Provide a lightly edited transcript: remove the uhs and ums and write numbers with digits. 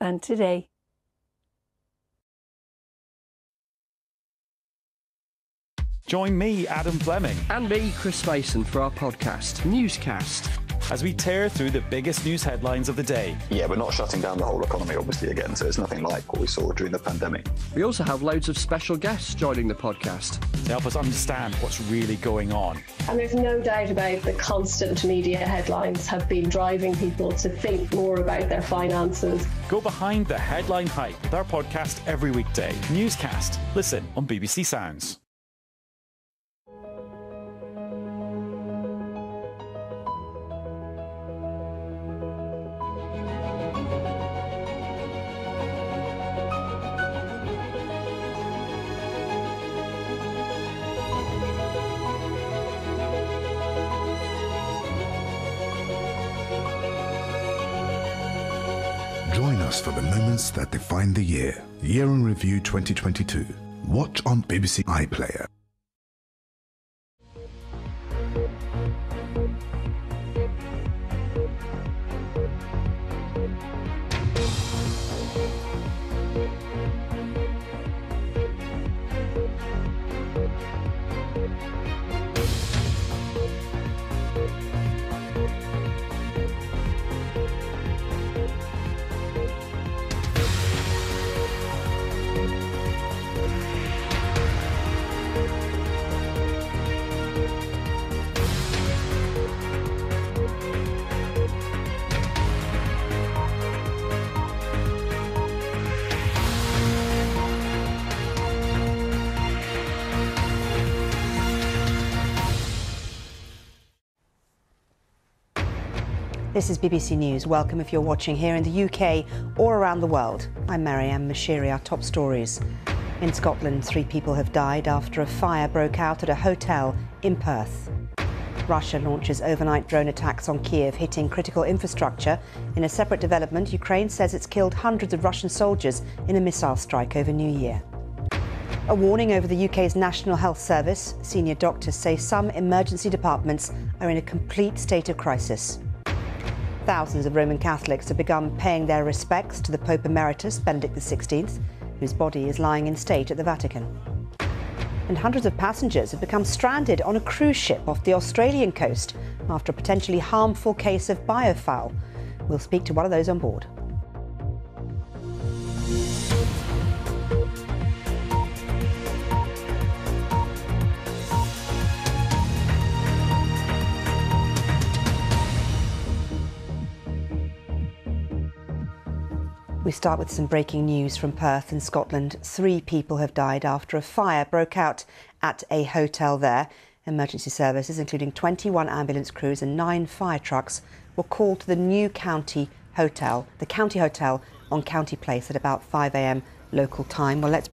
and today. Join me, Adam Fleming. And me, Chris Mason, for our podcast, Newscast. As we tear through the biggest news headlines of the day. Yeah, we're not shutting down the whole economy, obviously, again, so it's nothing like what we saw during the pandemic. We also have loads of special guests joining the podcast to help us understand what's really going on. And there's no doubt about the constant media headlines have been driving people to think more about their finances. Go behind the headline hype with our podcast every weekday. Newscast. Listen on BBC Sounds. Join us for the moments that define the year. Year in Review 2022. Watch on BBC iPlayer. This is BBC News. Welcome if you're watching here in the UK or around the world. I'm Maryam, Moshiri. Our top stories. In Scotland, 3 people have died after a fire broke out at a hotel in Perth. Russia launches overnight drone attacks on Kiev, hitting critical infrastructure. In a separate development, Ukraine says it's killed hundreds of Russian soldiers in a missile strike over New Year. A warning over the UK's National Health Service. Senior doctors say some emergency departments are in a complete state of crisis. Thousands of Roman Catholics have begun paying their respects to the Pope Emeritus, Benedict XVI, whose body is lying in state at the Vatican. And hundreds of passengers have become stranded on a cruise ship off the Australian coast after a potentially harmful case of biofoul. We'll speak to one of those on board. We start with some breaking news from Perth in Scotland. 3 people have died after a fire broke out at a hotel there. Emergency services, including 21 ambulance crews and 9 fire trucks, were called to the new county hotel on County Place at about 5 a.m. local time. Well, let's